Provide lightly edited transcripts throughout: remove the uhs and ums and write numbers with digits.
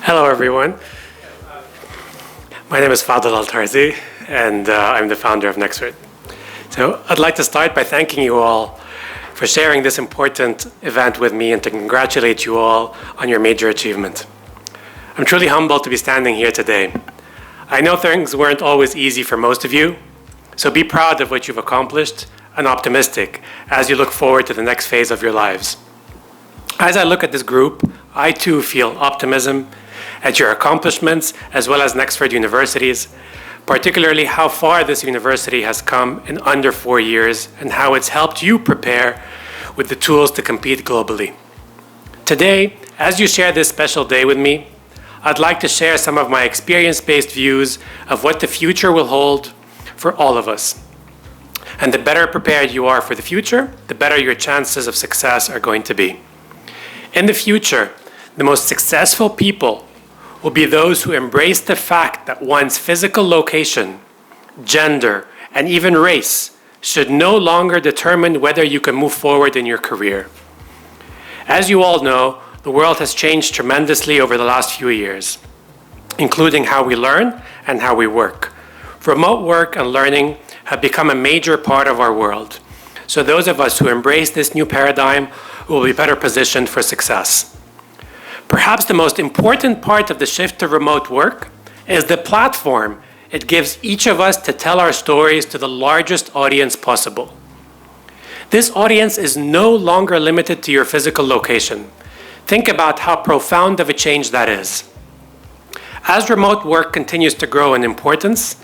Hello, everyone. My name is Fadl Al Tarzi, and I'm the founder of Nexford. So I'd like to start by thanking you all for sharing this important event with me and to congratulate you all on your major achievement. I'm truly humbled to be standing here today. I know things weren't always easy for most of you, so be proud of what you've accomplished and optimistic as you look forward to the next phase of your lives. As I look at this group, I too feel optimism at your accomplishments as well as Nexford University's, particularly how far this university has come in under 4 years and how it's helped you prepare with the tools to compete globally. Today, as you share this special day with me, I'd like to share some of my experience-based views of what the future will hold for all of us. And the better prepared you are for the future, the better your chances of success are going to be. In the future, the most successful people will be those who embrace the fact that one's physical location, gender, and even race should no longer determine whether you can move forward in your career. As you all know, the world has changed tremendously over the last few years, including how we learn and how we work. Remote work and learning have become a major part of our world. So those of us who embrace this new paradigm will be better positioned for success. Perhaps the most important part of the shift to remote work is the platform it gives each of us to tell our stories to the largest audience possible. This audience is no longer limited to your physical location. Think about how profound of a change that is. As remote work continues to grow in importance,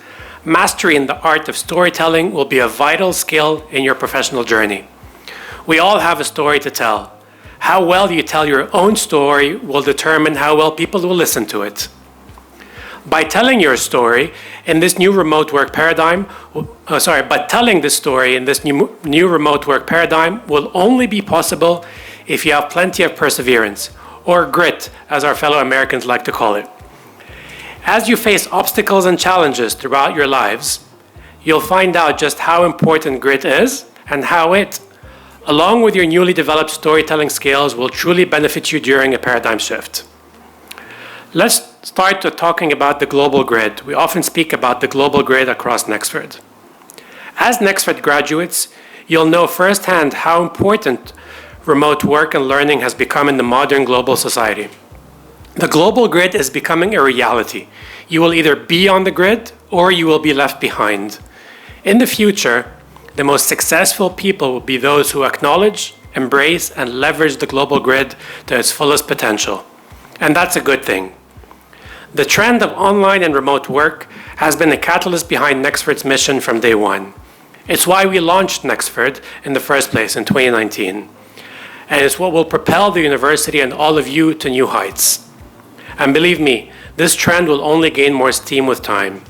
mastery in the art of storytelling will be a vital skill in your professional journey. We all have a story to tell. How well you tell your own story will determine how well people will listen to it. By telling your story in this new remote work paradigm, telling this story in this new remote work paradigm will only be possible if you have plenty of perseverance, or grit, as our fellow Americans like to call it. As you face obstacles and challenges throughout your lives, you'll find out just how important grit is and how it, along with your newly developed storytelling skills, will truly benefit you during a paradigm shift. Let's start with talking about the global grid. We often speak about the global grid across Nexford. As Nexford graduates, you'll know firsthand how important remote work and learning has become in the modern global society. The global grid is becoming a reality. You will either be on the grid or you will be left behind. In the future, the most successful people will be those who acknowledge, embrace, and leverage the global grid to its fullest potential. And that's a good thing. The trend of online and remote work has been a catalyst behind Nexford's mission from day one. It's why we launched Nexford in the first place in 2019. And it's what will propel the university and all of you to new heights. And believe me, this trend will only gain more steam with time.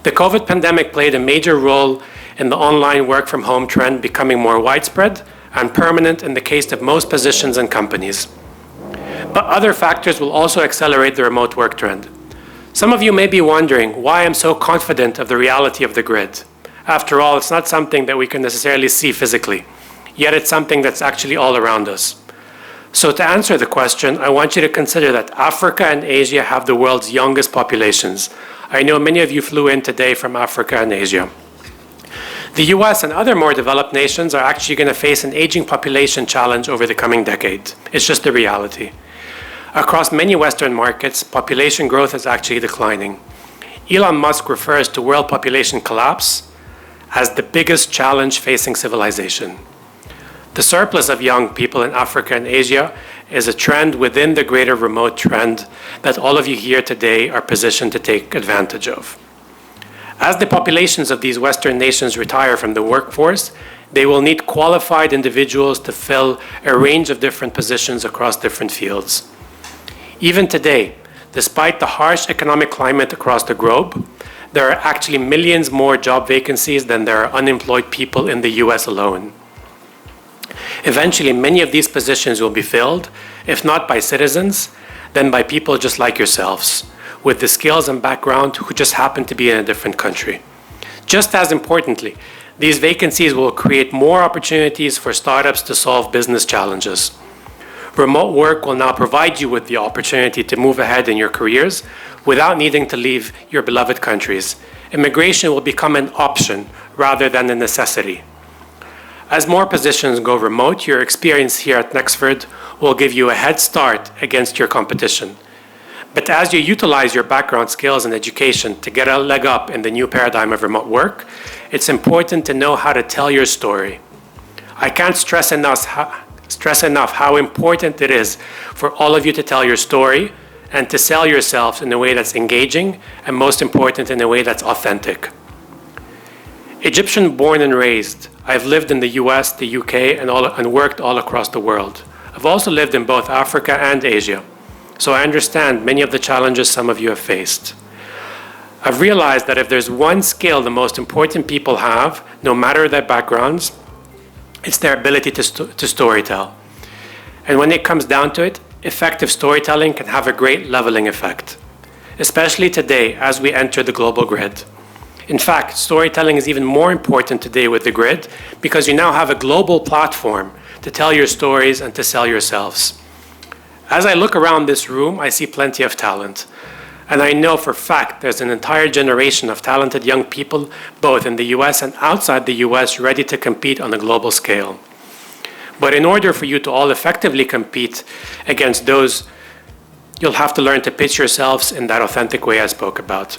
The COVID pandemic played a major role in the online work from home trend becoming more widespread and permanent in the case of most positions and companies. But other factors will also accelerate the remote work trend. Some of you may be wondering why I'm so confident of the reality of the grid. After all, it's not something that we can necessarily see physically, yet it's something that's actually all around us. So to answer the question, I want you to consider that Africa and Asia have the world's youngest populations. I know many of you flew in today from Africa and Asia. The US and other more developed nations are actually going to face an aging population challenge over the coming decade. It's just the reality. Across many Western markets, population growth is actually declining. Elon Musk refers to world population collapse as the biggest challenge facing civilization. The surplus of young people in Africa and Asia is a trend within the greater remote trend that all of you here today are positioned to take advantage of. As the populations of these Western nations retire from the workforce, they will need qualified individuals to fill a range of different positions across different fields. Even today, despite the harsh economic climate across the globe, there are actually millions more job vacancies than there are unemployed people in the US alone. Eventually, many of these positions will be filled, if not by citizens, then by people just like yourselves, with the skills and background who just happen to be in a different country. Just as importantly, these vacancies will create more opportunities for startups to solve business challenges. Remote work will now provide you with the opportunity to move ahead in your careers without needing to leave your beloved countries. Immigration will become an option rather than a necessity. As more positions go remote, your experience here at Nexford will give you a head start against your competition. But as you utilize your background, skills, and education to get a leg up in the new paradigm of remote work, it's important to know how to tell your story. I can't stress enough how important it is for all of you to tell your story and to sell yourselves in a way that's engaging and, most important, in a way that's authentic. Egyptian born and raised, I've lived in the US, the UK, and worked all across the world. I've also lived in both Africa and Asia, so I understand many of the challenges some of you have faced. I've realized that if there's one skill the most important people have, no matter their backgrounds, it's their ability to storytell. And when it comes down to it, effective storytelling can have a great leveling effect, especially today as we enter the global grid. In fact, storytelling is even more important today with the grid because you now have a global platform to tell your stories and to sell yourselves. As I look around this room, I see plenty of talent. And I know for a fact there's an entire generation of talented young people, both in the US and outside the US, ready to compete on a global scale. But in order for you to all effectively compete against those, you'll have to learn to pitch yourselves in that authentic way I spoke about.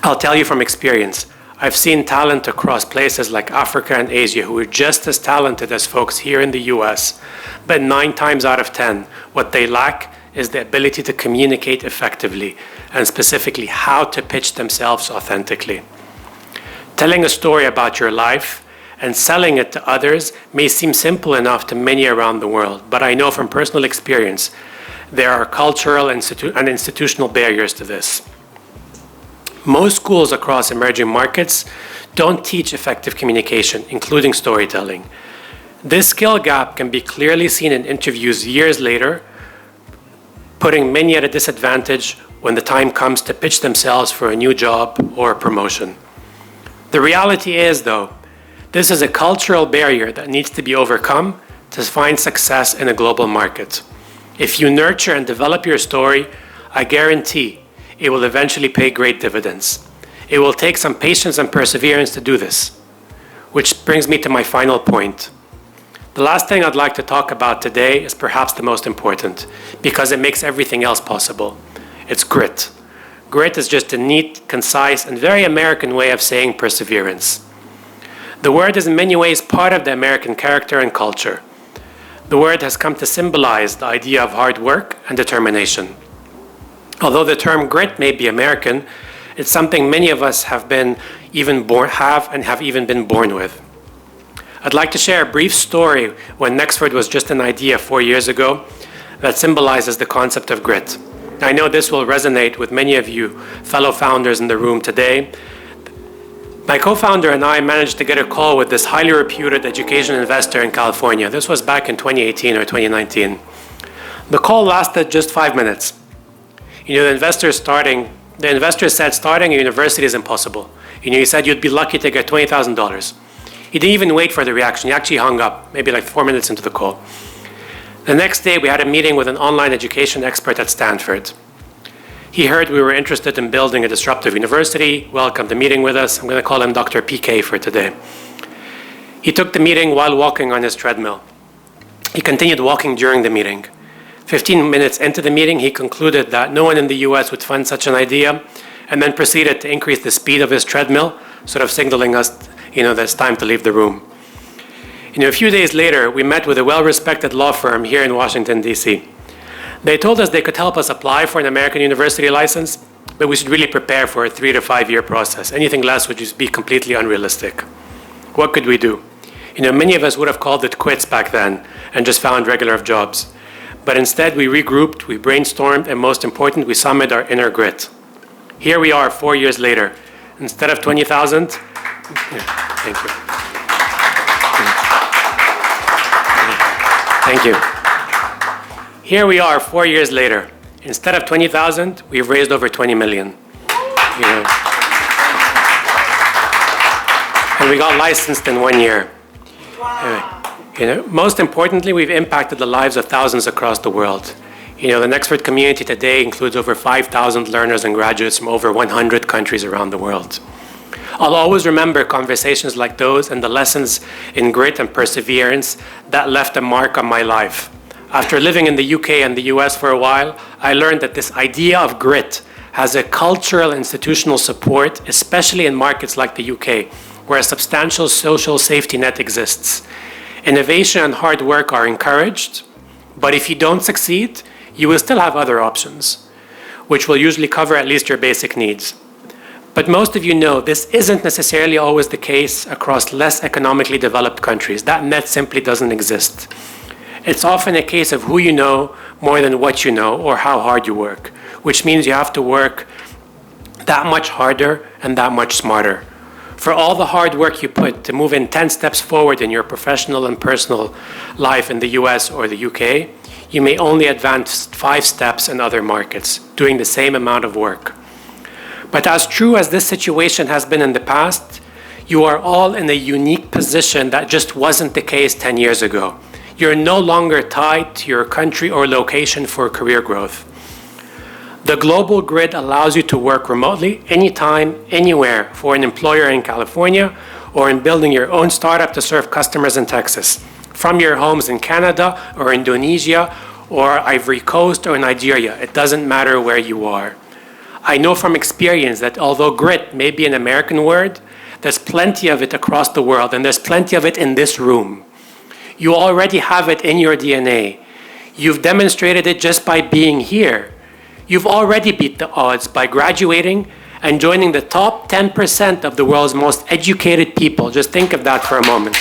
I'll tell you from experience, I've seen talent across places like Africa and Asia who are just as talented as folks here in the US, but 9 times out of 10, what they lack is the ability to communicate effectively, and specifically how to pitch themselves authentically. Telling a story about your life and selling it to others may seem simple enough to many around the world, but I know from personal experience there are cultural and institutional barriers to this. Most schools across emerging markets don't teach effective communication, including storytelling. This skill gap can be clearly seen in interviews years later, putting many at a disadvantage when the time comes to pitch themselves for a new job or a promotion. The reality is, though, this is a cultural barrier that needs to be overcome to find success in a global market. If you nurture and develop your story, I guarantee it will eventually pay great dividends. It will take some patience and perseverance to do this, which brings me to my final point. The last thing I'd like to talk about today is perhaps the most important, because it makes everything else possible. It's grit. Grit is just a neat, concise, and very American way of saying perseverance. The word is in many ways part of the American character and culture. The word has come to symbolize the idea of hard work and determination. Although the term grit may be American, it's something many of us have been even born with. I'd like to share a brief story when Nexford was just an idea 4 years ago that symbolizes the concept of grit. I know this will resonate with many of you fellow founders in the room today. My co-founder and I managed to get a call with this highly reputed education investor in California. This was back in 2018 or 2019. The call lasted just 5 minutes. The investor said starting a university is impossible. He said you'd be lucky to get $20,000. He didn't even wait for the reaction. He actually hung up, maybe like 4 minutes into the call. The next day, we had a meeting with an online education expert at Stanford. He heard we were interested in building a disruptive university, welcomed the meeting with us. I'm going to call him Dr. PK for today. He took the meeting while walking on his treadmill. He continued walking during the meeting. 15 minutes into the meeting, he concluded that no one in the US would fund such an idea, and then proceeded to increase the speed of his treadmill, sort of signaling us, that it's time to leave the room. A few days later, we met with a well-respected law firm here in Washington, D.C. They told us they could help us apply for an American university license, but we should really prepare for a 3 to 5 year process. Anything less would just be completely unrealistic. What could we do? Many of us would have called it quits back then and just found regular jobs. But instead, we regrouped, we brainstormed, and most important, we summoned our inner grit. Here we are 4 years later. Instead of 20,000, thank you. Thank you. Here we are 4 years later. Instead of 20,000, we've raised over 20 million. And we got licensed in 1 year. Anyway, Most importantly, we've impacted the lives of thousands across the world. The Nexford community today includes over 5,000 learners and graduates from over 100 countries around the world. I'll always remember conversations like those and the lessons in grit and perseverance that left a mark on my life. After living in the UK and the US for a while, I learned that this idea of grit has a cultural institutional support, especially in markets like the UK, where a substantial social safety net exists. Innovation and hard work are encouraged, but if you don't succeed, you will still have other options, which will usually cover at least your basic needs. But most of you know this isn't necessarily always the case across less economically developed countries. That net simply doesn't exist. It's often a case of who you know more than what you know or how hard you work, which means you have to work that much harder and that much smarter. For all the hard work you put to move in 10 steps forward in your professional and personal life in the US or the UK, you may only advance 5 steps in other markets, doing the same amount of work. But as true as this situation has been in the past, you are all in a unique position that just wasn't the case 10 years ago. You're no longer tied to your country or location for career growth. The global grid allows you to work remotely, anytime, anywhere, for an employer in California or in building your own startup to serve customers in Texas, from your homes in Canada or Indonesia or Ivory Coast or Nigeria. It doesn't matter where you are. I know from experience that although grit may be an American word, there's plenty of it across the world, and there's plenty of it in this room. You already have it in your DNA. You've demonstrated it just by being here. You've already beat the odds by graduating and joining the top 10% of the world's most educated people. Just think of that for a moment.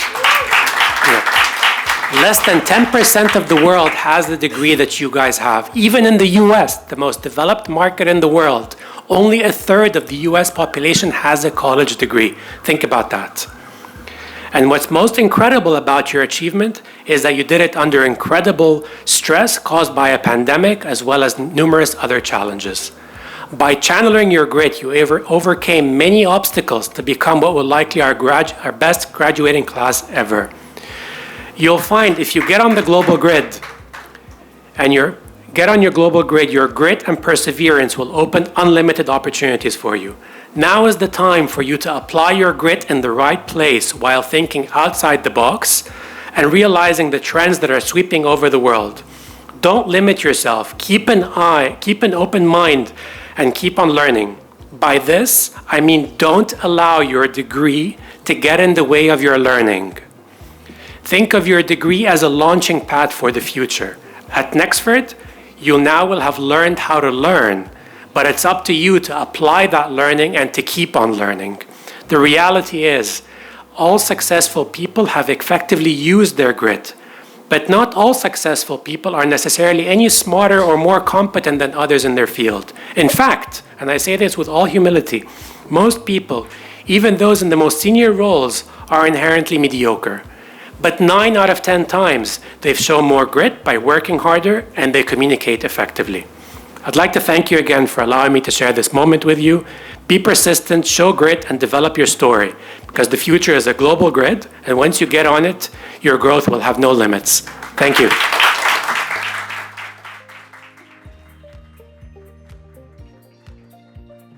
Less than 10% of the world has the degree that you guys have. Even in the US, the most developed market in the world, only a third of the US population has a college degree. Think about that. And what's most incredible about your achievement is that you did it under incredible stress caused by a pandemic as well as numerous other challenges. By channeling your grit, you overcame many obstacles to become what will likely our best graduating class ever. You'll find if you get on the global grid your grit and perseverance will open unlimited opportunities for you. Now is the time for you to apply your grit in the right place while thinking outside the box and realizing the trends that are sweeping over the world. Don't limit yourself. Keep an open mind, and keep on learning. By this, I mean don't allow your degree to get in the way of your learning. Think of your degree as a launching pad for the future. At Nexford, you now will have learned how to learn, but it's up to you to apply that learning and to keep on learning. The reality is, all successful people have effectively used their grit, but not all successful people are necessarily any smarter or more competent than others in their field. In fact, and I say this with all humility, most people, even those in the most senior roles, are inherently mediocre. But 9 out of 10 times, they've shown more grit by working harder and they communicate effectively. I'd like to thank you again for allowing me to share this moment with you. Be persistent, show grit, and develop your story, because the future is a global grid, and once you get on it, your growth will have no limits. Thank you.